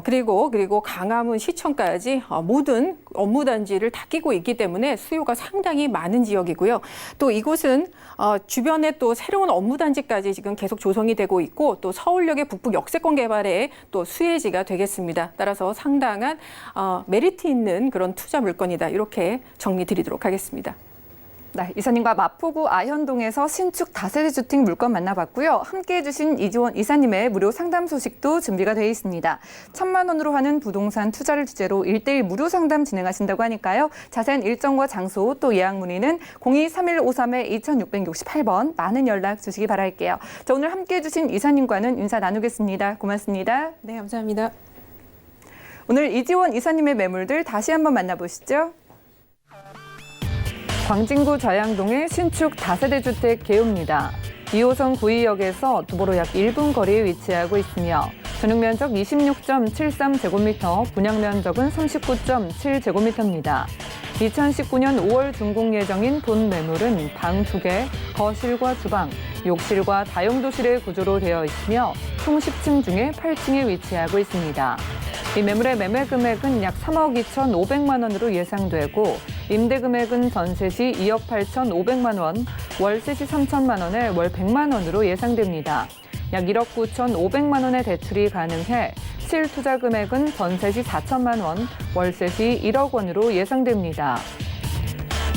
그리고 강화문 시청까지 모든 업무 단지를 다 끼고 있기 때문에 수요가 상당히 많은 지역이고요. 또 이곳은 주변에 또 새로운 업무 단지까지 지금 계속 조성이 되고 있고 또 서울역의 북부 역세권 개발에 또 수혜지가 되겠습니다. 따라서 상당한 메리트 있는 그런 투자 물건이다. 이렇게 정리 드리도록 하겠습니다. 네, 이사님과 마포구 아현동에서 신축 다세대 주택 물건 만나봤고요. 함께해 주신 이지원 이사님의 무료 상담 소식도 준비가 되어 있습니다. 1,000만 원으로 하는 부동산 투자를 주제로 1:1 무료 상담 진행하신다고 하니까요. 자세한 일정과 장소 또 예약 문의는 02-3153-2668번 많은 연락 주시기 바랄게요. 자, 오늘 함께해 주신 이사님과는 인사 나누겠습니다. 고맙습니다. 네, 감사합니다. 오늘 이지원 이사님의 매물들 다시 한번 만나보시죠. 광진구 좌양동의 신축 다세대 주택 개요입니다. 2호선 구의역에서 도보로 약 1분 거리에 위치하고 있으며 전용면적 26.73제곱미터, 분양면적은 39.7제곱미터입니다. 2019년 5월 준공 예정인 본 매물은 방 2개, 거실과 주방, 욕실과 다용도실의 구조로 되어 있으며 총 10층 중에 8층에 위치하고 있습니다. 이 매물의 매매 금액은 약 3억 2,500만 원으로 예상되고 임대 금액은 전세 시 2억 8,500만 원, 월세 시 3천만 원에 월 100만 원으로 예상됩니다. 약 1억 9,500만 원의 대출이 가능해 실투자 금액은 전세 시 4천만 원, 월세 시 1억 원으로 예상됩니다.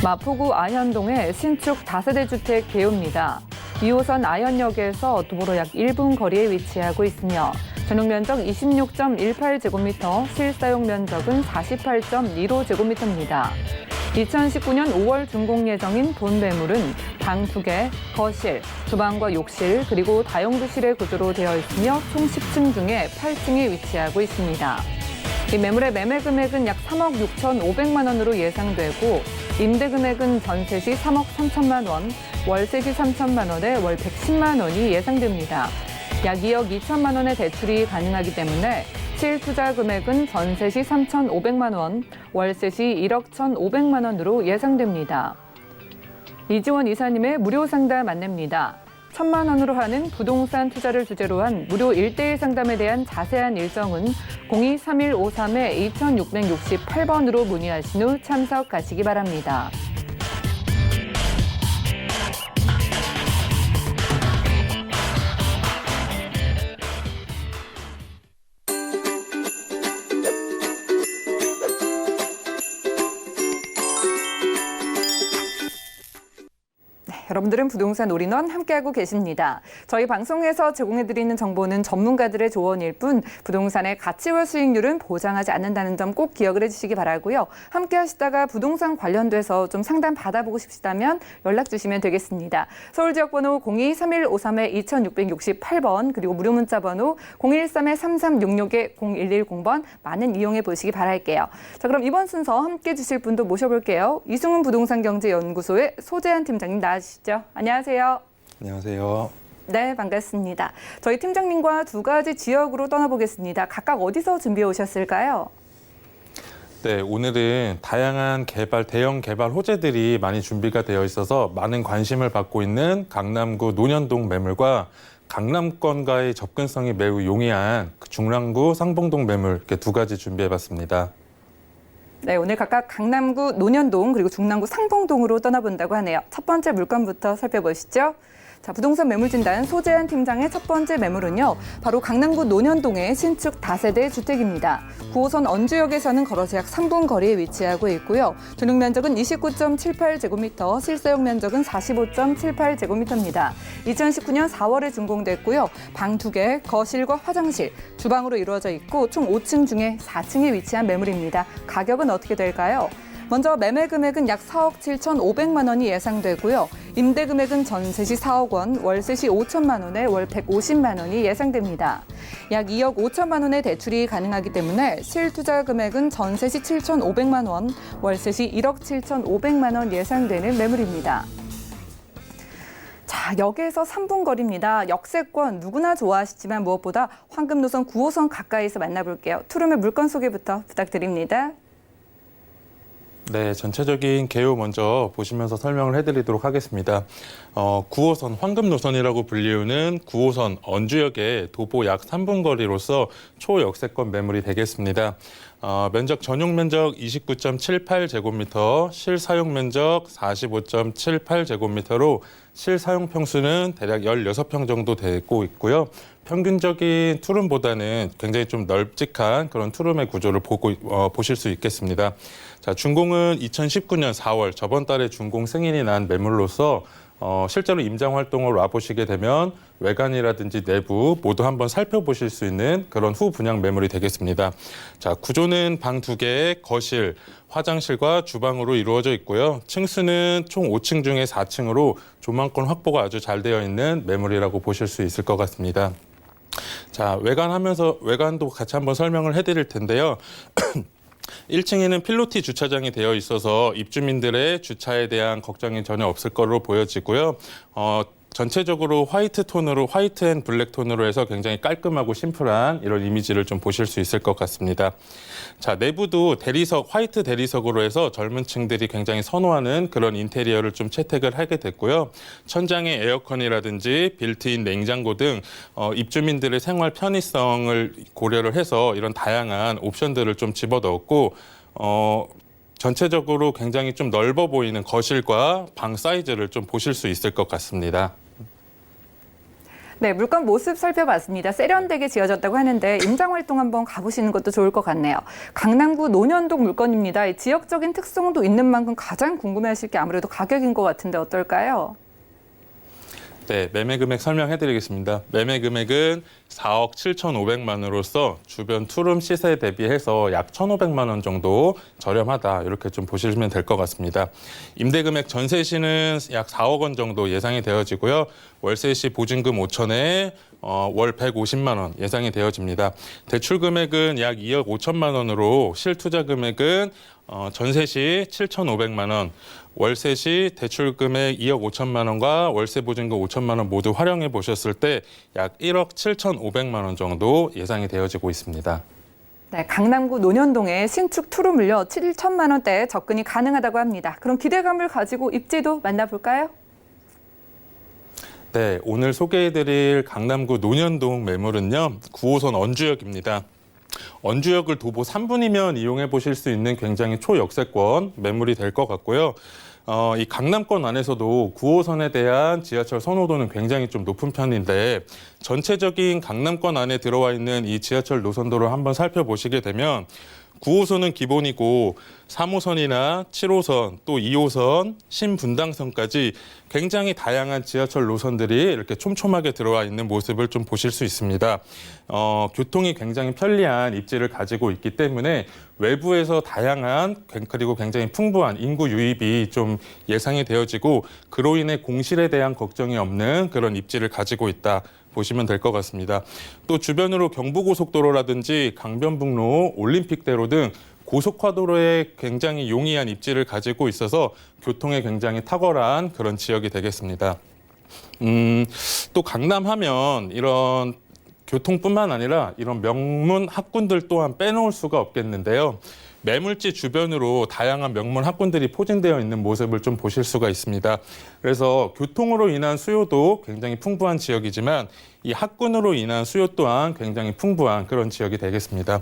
마포구 아현동의 신축 다세대 주택 개요입니다. 2호선 아현역에서 도보로 약 1분 거리에 위치하고 있으며 전용면적 26.18제곱미터, 실사용 면적은 48.15제곱미터입니다. 2019년 5월 준공 예정인 본 매물은 방 2개, 거실, 주방과 욕실, 그리고 다용도실의 구조로 되어 있으며 총 10층 중에 8층에 위치하고 있습니다. 이 매물의 매매 금액은 약 3억 6,500만 원으로 예상되고 임대 금액은 전세 시 3억 3천만 원, 월세 시 3천만 원에 월 110만 원이 예상됩니다. 약 2억 2천만 원의 대출이 가능하기 때문에 실투자 금액은 전세 시 3,500만 원, 월세 시 1억 1,500만 원으로 예상됩니다. 이지원 이사님의 무료 상담 안내입니다. 1,000만 원으로 하는 부동산 투자를 주제로 한 무료 1:1 상담에 대한 자세한 일정은 02-3153-2668번으로 문의하신 후 참석하시기 바랍니다. 여러분들은 부동산 올인원 함께하고 계십니다. 저희 방송에서 제공해드리는 정보는 전문가들의 조언일 뿐 부동산의 가치와 수익률은 보장하지 않는다는 점 꼭 기억을 해주시기 바라고요. 함께 하시다가 부동산 관련돼서 좀 상담 받아보고 싶으시다면 연락 주시면 되겠습니다. 서울지역번호 02-3153-2668번 그리고 무료 문자번호 013-3366-0110번 많은 이용해 보시기 바랄게요. 자, 그럼 이번 순서 함께 주실 분도 모셔볼게요. 이승훈 부동산경제연구소의 소재한 팀장님 나와주시죠. 안녕하세요. 안녕하세요. 네, 반갑습니다. 저희 팀장님과 두 가지 지역으로 떠나보겠습니다. 각각 어디서 준비해 오셨을까요? 네, 오늘은 다양한 대형 개발 호재들이 많이 준비가 되어 있어서 많은 관심을 받고 있는 강남구 논현동 매물과 강남권과의 접근성이 매우 용이한 중랑구 상봉동 매물 이렇게 두 가지 준비해봤습니다. 네, 오늘 각각 강남구 논현동 그리고 중랑구 상봉동으로 떠나본다고 하네요. 첫 번째 물건부터 살펴보시죠. 자, 부동산 매물진단 소재한 팀장의 첫 번째 매물은요. 바로 강남구 논현동의 신축 다세대 주택입니다. 9호선 언주역에서는 걸어서 약 3분 거리에 위치하고 있고요. 주택 면적은 29.78제곱미터, 실사용 면적은 45.78제곱미터입니다. 2019년 4월에 준공됐고요. 방 2개, 거실과 화장실, 주방으로 이루어져 있고 총 5층 중에 4층에 위치한 매물입니다. 가격은 어떻게 될까요? 먼저 매매 금액은 약 4억 7,500만 원이 예상되고요. 임대 금액은 전세 시 4억 원, 월세 시 5천만 원에 월 150만 원이 예상됩니다. 약 2억 5천만 원의 대출이 가능하기 때문에 실투자 금액은 전세 시 7,500만 원, 월세 시 1억 7,500만 원 예상되는 매물입니다. 자, 역에서 3분 거리입니다. 역세권 누구나 좋아하시지만 무엇보다 황금노선 9호선 가까이서 만나볼게요. 투룸의 물건 소개부터 부탁드립니다. 네, 전체적인 개요 먼저 보시면서 설명을 해드리도록 하겠습니다. 9호선 황금노선이라고 불리우는 9호선 언주역의 도보 약 3분 거리로서 초역세권 매물이 되겠습니다. 면적 전용 면적 29.78제곱미터, 실사용 면적 45.78제곱미터로 실사용 평수는 대략 16평 정도 되고 있고요. 평균적인 투룸보다는 굉장히 좀 널찍한 그런 투룸의 구조를 보실 수 있겠습니다. 자, 준공은 2019년 4월 저번 달에 준공 승인이 난 매물로서 실제로 임장 활동을 와보시게 되면 외관이라든지 내부 모두 한번 살펴보실 수 있는 그런 후 분양 매물이 되겠습니다. 자, 구조는 방 2개, 거실, 화장실과 주방으로 이루어져 있고요. 층수는 총 5층 중에 4층으로 조망권 확보가 아주 잘 되어 있는 매물이라고 보실 수 있을 것 같습니다. 자, 외관도 같이 한번 설명을 해드릴 텐데요. 1층에는 필로티 주차장이 되어 있어서 입주민들의 주차에 대한 걱정이 전혀 없을 거로 보여지고요. 전체적으로 화이트 앤 블랙 톤으로 해서 굉장히 깔끔하고 심플한 이런 이미지를 좀 보실 수 있을 것 같습니다. 자, 내부도 화이트 대리석으로 해서 젊은 층들이 굉장히 선호하는 그런 인테리어를 좀 채택을 하게 됐고요. 천장에 에어컨이라든지 빌트인 냉장고 등 입주민들의 생활 편의성을 고려를 해서 이런 다양한 옵션들을 좀 집어넣었고, 전체적으로 굉장히 좀 넓어 보이는 거실과 방 사이즈를 좀 보실 수 있을 것 같습니다. 네, 물건 모습 살펴봤습니다. 세련되게 지어졌다고 하는데 임장 활동 한번 가보시는 것도 좋을 것 같네요. 강남구 논현동 물건입니다. 이 지역적인 특성도 있는 만큼 가장 궁금해하실 게 아무래도 가격인 것 같은데 어떨까요? 네, 매매 금액 설명해드리겠습니다. 매매 금액은 4억 7,500만 원으로서 주변 투룸 시세 대비해서 약 1,500만 원 정도 저렴하다 이렇게 좀 보시면 될 것 같습니다. 임대 금액 전세 시는 약 4억 원 정도 예상이 되어지고요. 월세 시 보증금 5천에 월 150만 원 예상이 되어집니다. 대출 금액은 약 2억 5천만 원으로 실투자 금액은 전세 시 7,500만 원, 월세 시 대출 금액 2억 5천만 원과 월세 보증금 5천만 원 모두 활용해 보셨을 때 약 1억 7,500만 원 정도 예상이 되어지고 있습니다. 네, 강남구 논현동의 신축 투룸을요 7천만 원대에 접근이 가능하다고 합니다. 그럼 기대감을 가지고 입지도 만나볼까요? 네, 오늘 소개해드릴 강남구 논현동 매물은요 9호선 언주역입니다. 언주역을 도보 3분이면 이용해 보실 수 있는 굉장히 초역세권 매물이 될 것 같고요. 이 강남권 안에서도 9호선에 대한 지하철 선호도는 굉장히 좀 높은 편인데 전체적인 강남권 안에 들어와 있는 이 지하철 노선도를 한번 살펴보시게 되면 9호선은 기본이고 3호선이나 7호선 또 2호선, 신분당선까지 굉장히 다양한 지하철 노선들이 이렇게 촘촘하게 들어와 있는 모습을 좀 보실 수 있습니다. 교통이 굉장히 편리한 입지를 가지고 있기 때문에 외부에서 다양한 그리고 굉장히 풍부한 인구 유입이 좀 예상이 되어지고 그로 인해 공실에 대한 걱정이 없는 그런 입지를 가지고 있다. 보시면 될 것 같습니다. 또 주변으로 경부고속도로라든지 강변북로, 올림픽대로 등 고속화도로에 굉장히 용이한 입지를 가지고 있어서 교통에 굉장히 탁월한 그런 지역이 되겠습니다. 또 강남하면 이런 교통뿐만 아니라 이런 명문 학군들 또한 빼놓을 수가 없겠는데요. 매물지 주변으로 다양한 명문 학군들이 포진되어 있는 모습을 좀 보실 수가 있습니다. 그래서 교통으로 인한 수요도 굉장히 풍부한 지역이지만 이 학군으로 인한 수요 또한 굉장히 풍부한 그런 지역이 되겠습니다.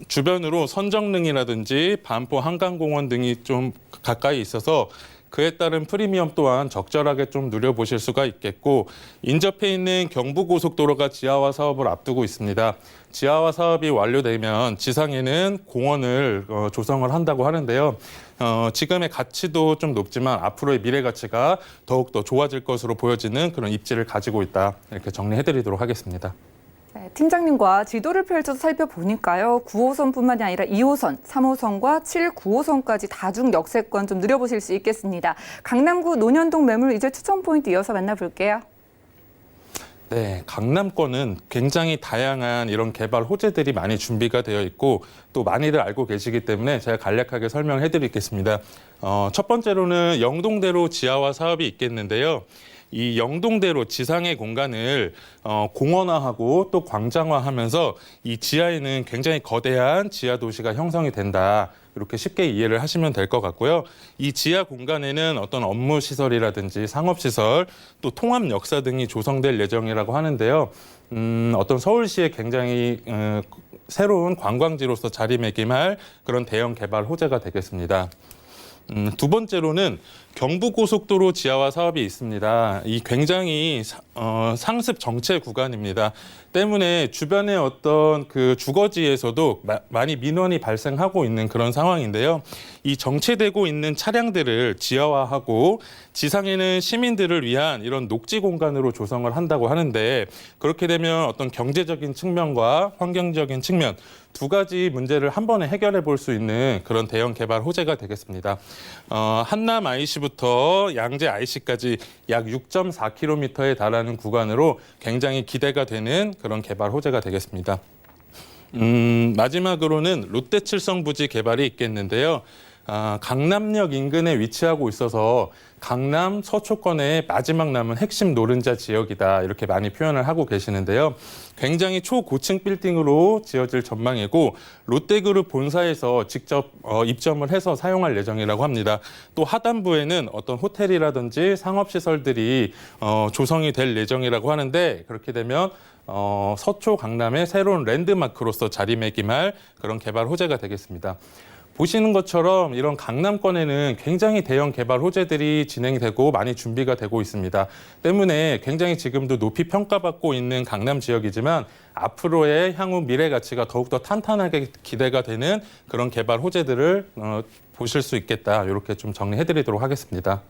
주변으로 선정릉이라든지 반포 한강공원 등이 좀 가까이 있어서 그에 따른 프리미엄 또한 적절하게 좀 누려보실 수가 있겠고, 인접해 있는 경부고속도로가 지하화 사업을 앞두고 있습니다. 지하화 사업이 완료되면 지상에는 공원을 조성을 한다고 하는데요. 지금의 가치도 좀 높지만 앞으로의 미래 가치가 더욱더 좋아질 것으로 보여지는 그런 입지를 가지고 있다. 이렇게 정리해드리도록 하겠습니다. 네, 팀장님과 지도를 펼쳐서 살펴보니까요. 9호선뿐만이 아니라 2호선, 3호선과 7, 9호선까지 다중 역세권 좀 누려보실 수 있겠습니다. 강남구 논현동 매물 이제 추천 포인트 이어서 만나볼게요. 네, 강남권은 굉장히 다양한 이런 개발 호재들이 많이 준비가 되어 있고 또 많이들 알고 계시기 때문에 제가 간략하게 설명해 드리겠습니다. 첫 번째로는 영동대로 지하화 사업이 있겠는데요. 이 영동대로 지상의 공간을 공원화하고 또 광장화하면서 이 지하에는 굉장히 거대한 지하 도시가 형성이 된다. 이렇게 쉽게 이해를 하시면 될 것 같고요. 이 지하 공간에는 어떤 업무 시설이라든지 상업 시설, 또 통합 역사 등이 조성될 예정이라고 하는데요. 어떤 서울시의 굉장히 새로운 관광지로서 자리매김할 그런 대형 개발 호재가 되겠습니다. 두 번째로는 경부고속도로 지하화 사업이 있습니다. 이 굉장히 상습 정체 구간입니다. 때문에 주변의 어떤 그 주거지에서도 많이 민원이 발생하고 있는 그런 상황인데요. 이 정체되고 있는 차량들을 지하화하고 지상에는 시민들을 위한 이런 녹지 공간으로 조성을 한다고 하는데, 그렇게 되면 어떤 경제적인 측면과 환경적인 측면 두 가지 문제를 한 번에 해결해 볼 수 있는 그런 대형 개발 호재가 되겠습니다. 한남 IC부터 양재 IC까지 약 6.4km에 달하는 구간으로 굉장히 기대가 되는 그런 개발 호재가 되겠습니다. 마지막으로는 롯데칠성 부지 개발이 있겠는데요. 강남역 인근에 위치하고 있어서 강남 서초권의 마지막 남은 핵심 노른자 지역이다, 이렇게 많이 표현을 하고 계시는데요. 굉장히 초고층 빌딩으로 지어질 전망이고 롯데그룹 본사에서 직접 입점을 해서 사용할 예정이라고 합니다. 또 하단부에는 어떤 호텔이라든지 상업시설들이 조성이 될 예정이라고 하는데, 그렇게 되면 서초 강남의 새로운 랜드마크로서 자리매김할 그런 개발 호재가 되겠습니다. 보시는 것처럼 이런 강남권에는 굉장히 대형 개발 호재들이 진행되고 많이 준비가 되고 있습니다. 때문에 굉장히 지금도 높이 평가받고 있는 강남 지역이지만 앞으로의 향후 미래 가치가 더욱더 탄탄하게 기대가 되는 그런 개발 호재들을 보실 수 있겠다. 이렇게 좀 정리해드리도록 하겠습니다.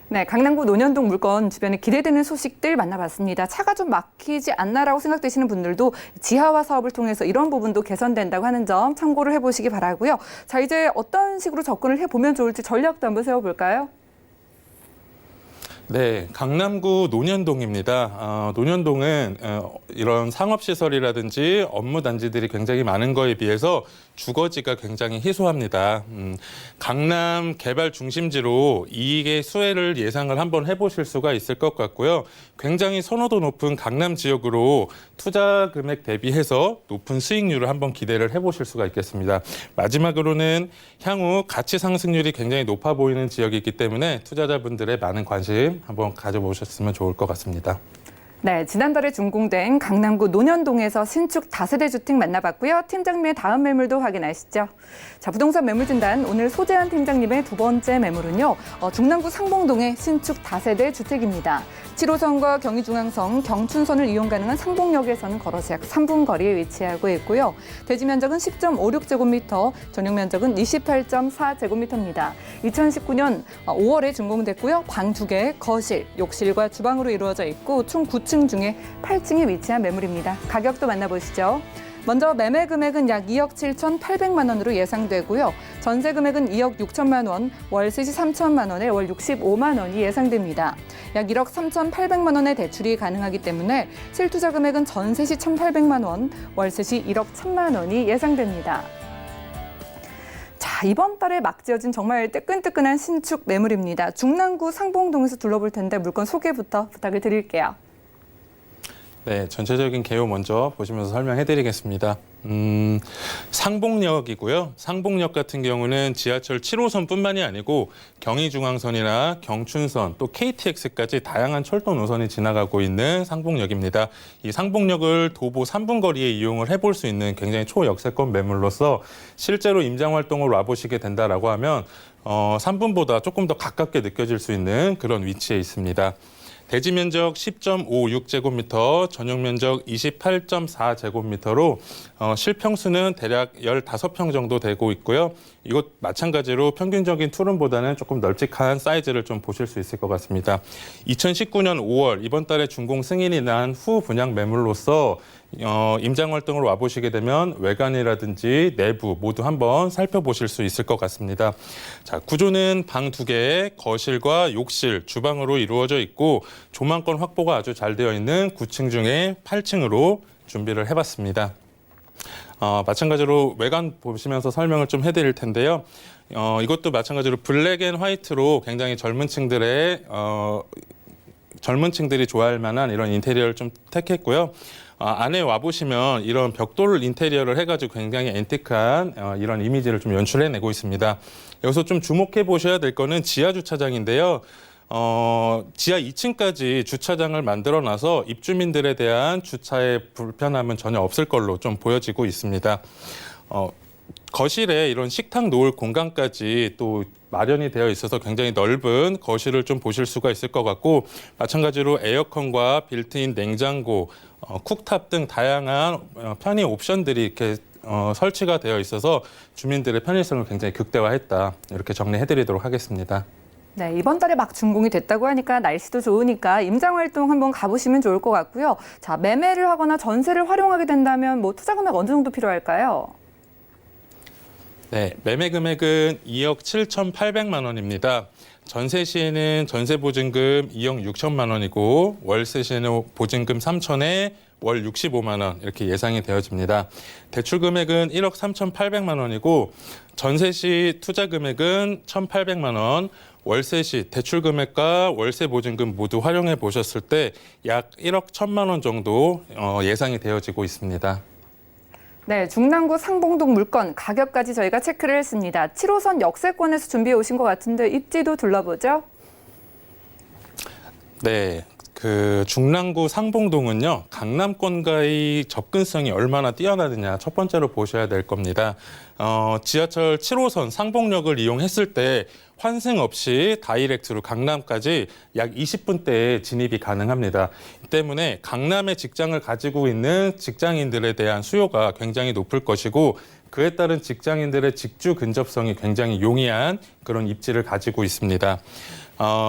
네, 강남구 논현동 물건 주변에 기대되는 소식들 만나봤습니다. 차가 좀 막히지 않나라고 생각되시는 분들도 지하화 사업을 통해서 이런 부분도 개선된다고 하는 점 참고를 해보시기 바라고요. 자, 이제 어떤 식으로 접근을 해보면 좋을지 전략도 한번 세워볼까요? 네, 강남구 논현동입니다. 논현동은 이런 상업시설이라든지 업무단지들이 굉장히 많은 거에 비해서 주거지가 굉장히 희소합니다. 강남 개발 중심지로 이익의 수혜를 예상을 한번 해보실 수가 있을 것 같고요. 굉장히 선호도 높은 강남 지역으로 투자 금액 대비해서 높은 수익률을 한번 기대를 해보실 수가 있겠습니다. 마지막으로는 향후 가치 상승률이 굉장히 높아 보이는 지역이기 때문에 투자자분들의 많은 관심 한번 가져보셨으면 좋을 것 같습니다. 네, 지난달에 준공된 강남구 논현동에서 신축 다세대 주택 만나봤고요. 팀장님의 다음 매물도 확인하시죠. 자, 부동산 매물진단 오늘 소재한 팀장님의 두 번째 매물은요. 중랑구 상봉동의 신축 다세대 주택입니다. 7호선과 경의중앙선, 경춘선을 이용 가능한 상봉역에서는 걸어서 약 3분 거리에 위치하고 있고요. 대지 면적은 10.56제곱미터, 전용 면적은 28.4제곱미터입니다. 2019년 5월에 준공됐고요. 방 2개, 거실, 욕실과 주방으로 이루어져 있고 총 9층 중에 8층에 위치한 매물입니다. 가격도 만나보시죠. 먼저 매매 금액은 약 2억 7,800만 원으로 예상되고요. 전세 금액은 2억 6천만 원, 월세시 3천만 원에 월 65만 원이 예상됩니다. 약 1억 3,800만 원의 대출이 가능하기 때문에 실투자 금액은 전세시 1,800만 원, 월세시 1억 1천만 원이 예상됩니다. 자, 이번 달에 막 지어진 정말 뜨끈뜨끈한 신축 매물입니다. 중랑구 상봉동에서 둘러볼 텐데 물건 소개부터 부탁을 드릴게요. 네, 전체적인 개요 먼저 보시면서 설명해드리겠습니다. 상봉역이고요. 상봉역 같은 경우는 지하철 7호선뿐만이 아니고 경의중앙선이나 경춘선 또 KTX까지 다양한 철도 노선이 지나가고 있는 상봉역입니다. 이 상봉역을 도보 3분 거리에 이용을 해볼 수 있는 굉장히 초역세권 매물로서 실제로 임장 활동을 와보시게 된다라고 하면 3분보다 조금 더 가깝게 느껴질 수 있는 그런 위치에 있습니다. 대지 면적 10.56제곱미터, 전용 면적 28.4제곱미터로 실평수는 대략 15평 정도 되고 있고요. 이곳 마찬가지로 평균적인 투룸보다는 조금 널찍한 사이즈를 좀 보실 수 있을 것 같습니다. 2019년 5월 이번 달에 준공 승인이 난 후 분양 매물로서 임장 활동으로 와보시게 되면 외관이라든지 내부 모두 한번 살펴보실 수 있을 것 같습니다. 자, 구조는 방 2개, 거실과 욕실, 주방으로 이루어져 있고 조망권 확보가 아주 잘 되어 있는 9층 중에 8층으로 준비를 해봤습니다. 마찬가지로 외관 보시면서 설명을 좀 해드릴 텐데요. 이것도 마찬가지로 블랙 앤 화이트로 굉장히 젊은 층들이 좋아할 만한 이런 인테리어를 좀 택했고요. 안에 와보시면 이런 벽돌 인테리어를 해가지고 굉장히 앤티크한 이런 이미지를 좀 연출해내고 있습니다. 여기서 좀 주목해 보셔야 될 거는 지하 주차장인데요. 지하 2층까지 주차장을 만들어놔서 입주민들에 대한 주차의 불편함은 전혀 없을 걸로 좀 보여지고 있습니다. 거실에 이런 식탁 놓을 공간까지 또 마련이 되어 있어서 굉장히 넓은 거실을 좀 보실 수가 있을 것 같고, 마찬가지로 에어컨과 빌트인 냉장고, 쿡탑 등 다양한 편의 옵션들이 이렇게 설치가 되어 있어서 주민들의 편의성을 굉장히 극대화했다, 이렇게 정리해드리도록 하겠습니다. 네, 이번 달에 막 준공이 됐다고 하니까 날씨도 좋으니까 임장 활동 한번 가보시면 좋을 것 같고요. 자, 매매를 하거나 전세를 활용하게 된다면 투자 금액 어느 정도 필요할까요? 네, 매매 금액은 2억 7,800만 원입니다. 전세 시에는 전세 보증금 2억 6천만 원이고 월세 시에는 보증금 3천에 월 65만 원 이렇게 예상이 되어집니다. 대출 금액은 1억 3,800만 원이고 전세 시 투자 금액은 1,800만 원, 월세 시 대출 금액과 월세 보증금 모두 활용해 보셨을 때 약 1억 1천만 원 정도 예상이 되어지고 있습니다. 네, 중랑구 상봉동 물건 가격까지 저희가 체크를 했습니다. 7호선 역세권에서 준비해 오신 것 같은데 입지도 둘러보죠. 네, 중랑구 상봉동은요, 강남권과의 접근성이 얼마나 뛰어나느냐 첫 번째로 보셔야 될 겁니다. 지하철 7호선 상봉역을 이용했을 때 환승 없이 다이렉트로 강남까지 약 20분대에 진입이 가능합니다. 이 때문에 강남에 직장을 가지고 있는 직장인들에 대한 수요가 굉장히 높을 것이고, 그에 따른 직장인들의 직주 근접성이 굉장히 용이한 그런 입지를 가지고 있습니다.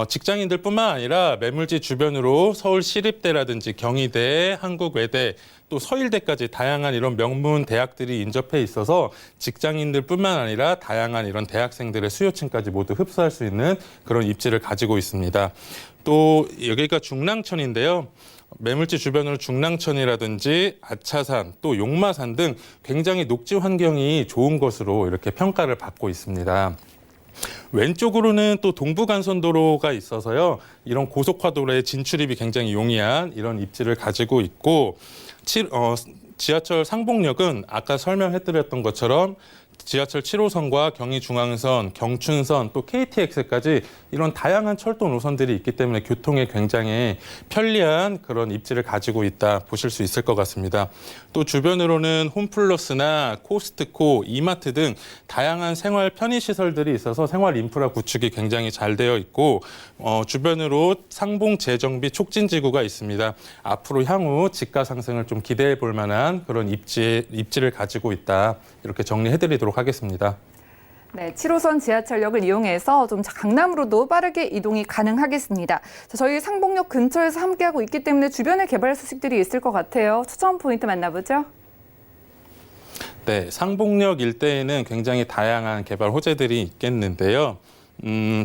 직장인들뿐만 아니라 매물지 주변으로 서울시립대라든지 경희대, 한국외대, 또 서일대까지 다양한 이런 명문 대학들이 인접해 있어서 직장인들뿐만 아니라 다양한 이런 대학생들의 수요층까지 모두 흡수할 수 있는 그런 입지를 가지고 있습니다. 또 여기가 중랑천인데요. 매물지 주변으로 중랑천이라든지 아차산, 또 용마산 등 굉장히 녹지 환경이 좋은 것으로 이렇게 평가를 받고 있습니다. 왼쪽으로는 또 동부간선도로가 있어서요, 이런 고속화도로의 진출입이 굉장히 용이한 이런 입지를 가지고 있고, 지하철 상봉역은 아까 설명해드렸던 것처럼 지하철 7호선과 경의중앙선, 경춘선, 또 KTX까지 이런 다양한 철도 노선들이 있기 때문에 교통에 굉장히 편리한 그런 입지를 가지고 있다 보실 수 있을 것 같습니다. 또 주변으로는 홈플러스나 코스트코, 이마트 등 다양한 생활 편의시설들이 있어서 생활 인프라 구축이 굉장히 잘 되어 있고, 주변으로 상봉 재정비 촉진지구가 있습니다. 앞으로 향후 집가 상승을 좀 기대해 볼 만한 그런 입지를 가지고 있다, 이렇게 정리해드리도록 하겠습니다. 네, 7호선 지하철역을 이용해서 좀 강남으로도 빠르게 이동이 가능하겠습니다. 자, 저희 상봉역 근처에서 함께하고 있기 때문에 주변에 개발 소식들이 있을 것 같아요. 추천 포인트 만나보죠. 네, 상봉역 일대에는 굉장히 다양한 개발 호재들이 있겠는데요.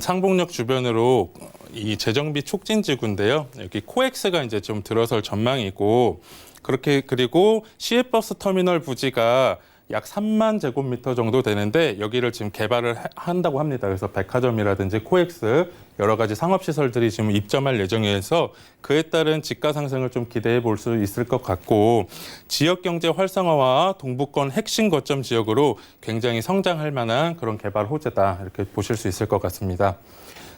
상봉역 주변으로 이 재정비 촉진지구인데요. 여기 코엑스가 이제 좀 들어설 전망이고, 그리고 시외버스 터미널 부지가 약 3만 제곱미터 정도 되는데 여기를 지금 개발을 한다고 합니다. 그래서 백화점이라든지 코엑스 여러 가지 상업시설들이 지금 입점할 예정이어서 그에 따른 집가 상승을 좀 기대해 볼 수 있을 것 같고, 지역경제 활성화와 동부권 핵심 거점 지역으로 굉장히 성장할 만한 그런 개발 호재다, 이렇게 보실 수 있을 것 같습니다.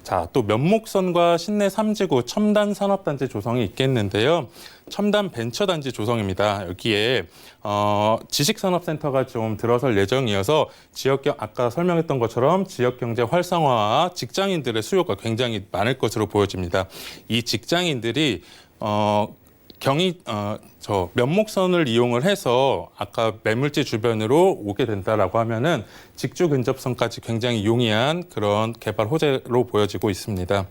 자, 또 면목선과 신내 3지구 첨단 산업단지 조성이 있겠는데요. 첨단 벤처단지 조성입니다. 여기에 지식산업센터가 좀 들어설 예정이어서 아까 설명했던 것처럼 지역경제 활성화와 직장인들의 수요가 굉장히 많을 것으로 보여집니다. 이 직장인들이 면목선을 이용을 해서 아까 매물지 주변으로 오게 된다라고 하면은 직주 근접성까지 굉장히 용이한 그런 개발 호재로 보여지고 있습니다.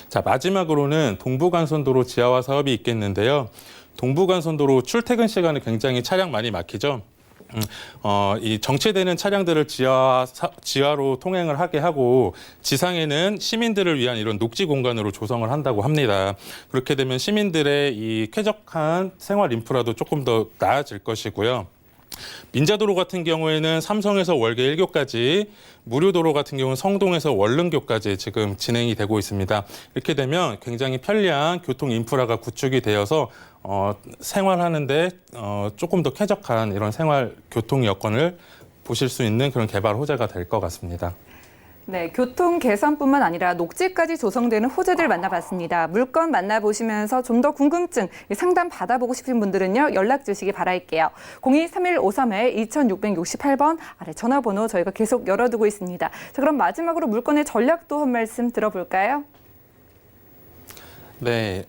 자, 마지막으로는 동부간선도로 지하화 사업이 있겠는데요. 동부간선도로 출퇴근 시간에 굉장히 차량 많이 막히죠. 이 정체되는 차량들을 지하로 통행을 하게 하고 지상에는 시민들을 위한 이런 녹지 공간으로 조성을 한다고 합니다. 그렇게 되면 시민들의 이 쾌적한 생활 인프라도 조금 더 나아질 것이고요. 민자도로 같은 경우에는 삼성에서 월계 1교까지, 무료도로 같은 경우는 성동에서 월릉교까지 지금 진행이 되고 있습니다. 이렇게 되면 굉장히 편리한 교통 인프라가 구축이 되어서 생활하는데 조금 더 쾌적한 이런 생활 교통 여건을 보실 수 있는 그런 개발 호재가 될 것 같습니다. 네, 교통 개선뿐만 아니라 녹지까지 조성되는 호재들 만나봤습니다. 물건 만나보시면서 좀 더 궁금증 상담 받아보고 싶은 분들은요, 연락 주시기 바랄게요. 02-3153-2668번 아래 전화번호 저희가 계속 열어두고 있습니다. 자, 그럼 마지막으로 물건의 전략도 한 말씀 들어볼까요? 네,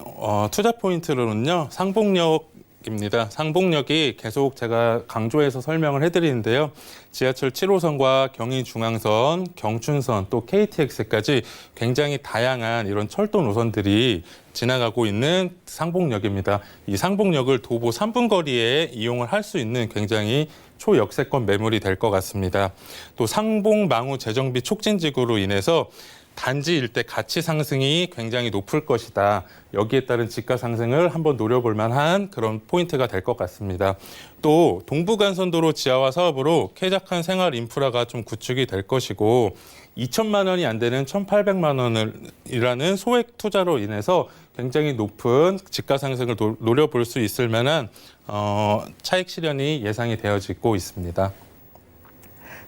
투자 포인트로는요, 상봉역입니다. 상봉역이 계속 제가 강조해서 설명을 해드리는데요. 지하철 7호선과 경의중앙선, 경춘선, 또 KTX까지 굉장히 다양한 이런 철도 노선들이 지나가고 있는 상봉역입니다. 이 상봉역을 도보 3분 거리에 이용을 할 수 있는 굉장히 초역세권 매물이 될 것 같습니다. 또 상봉망우 재정비 촉진지구로 인해서 단지 일대 가치 상승이 굉장히 높을 것이다. 여기에 따른 집가 상승을 한번 노려볼 만한 그런 포인트가 될 것 같습니다. 또 동부간선도로 지하화 사업으로 쾌적한 생활 인프라가 좀 구축이 될 것이고 2천만 원이 안 되는 1,800만 원이라는 소액 투자로 인해서 굉장히 높은 집가 상승을 노려볼 수 있을 만한 차익 실현이 예상이 되어지고 있습니다.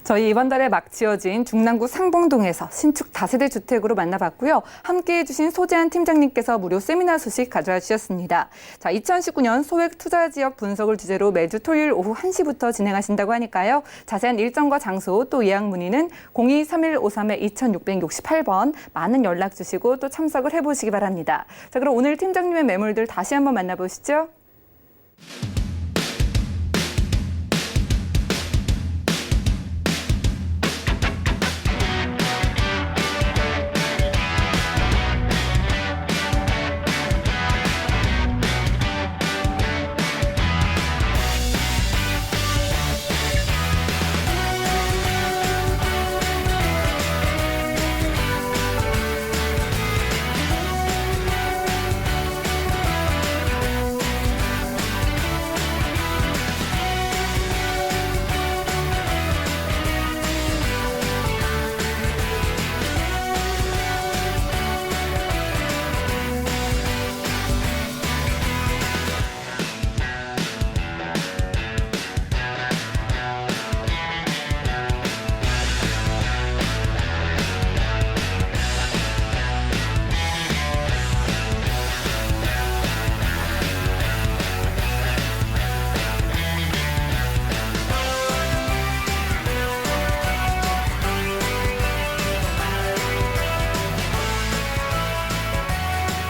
저희 이번 달에 막 지어진 중랑구 상봉동에서 신축 다세대 주택으로 만나봤고요. 함께해 주신 소재한 팀장님께서 무료 세미나 소식 가져와 주셨습니다. 자, 2019년 소액 투자 지역 분석을 주제로 매주 토요일 오후 1시부터 진행하신다고 하니까요. 자세한 일정과 장소 또 예약 문의는 02-3153-2668번 많은 연락 주시고 또 참석을 해보시기 바랍니다. 자, 그럼 오늘 팀장님의 매물들 다시 한번 만나보시죠.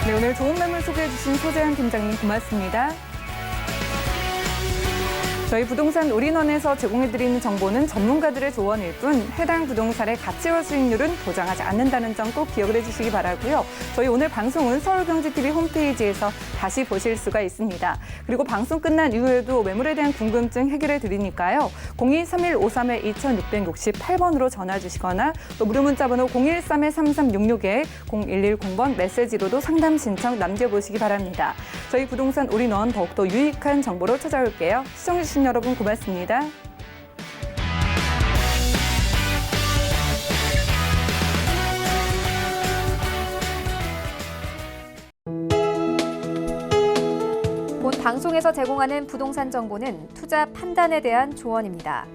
네, 오늘 좋은 매물 소개해 주신 소재한 팀장님 고맙습니다. 저희 부동산 올인원에서 제공해드리는 정보는 전문가들의 조언일 뿐 해당 부동산의 가치와 수익률은 보장하지 않는다는 점 꼭 기억을 해주시기 바라고요. 저희 오늘 방송은 서울경제TV 홈페이지에서 다시 보실 수가 있습니다. 그리고 방송 끝난 이후에도 매물에 대한 궁금증 해결해 드리니까요. 02-3153-2668번으로 전화 주시거나 또 무료 문자번호 013-3366에 0110번 메시지로도 상담 신청 남겨보시기 바랍니다. 저희 부동산 올인원 더욱더 유익한 정보로 찾아올게요. 시청해주신 여러분 고맙습니다. 본 방송에서 제공하는 부동산 정보는 투자 판단에 대한 조언입니다.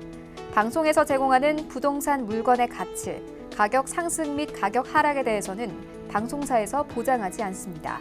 방송에서 제공하는 부동산 물건의 가치, 가격 상승 및 가격 하락에 대해서는 방송사에서 보장하지 않습니다.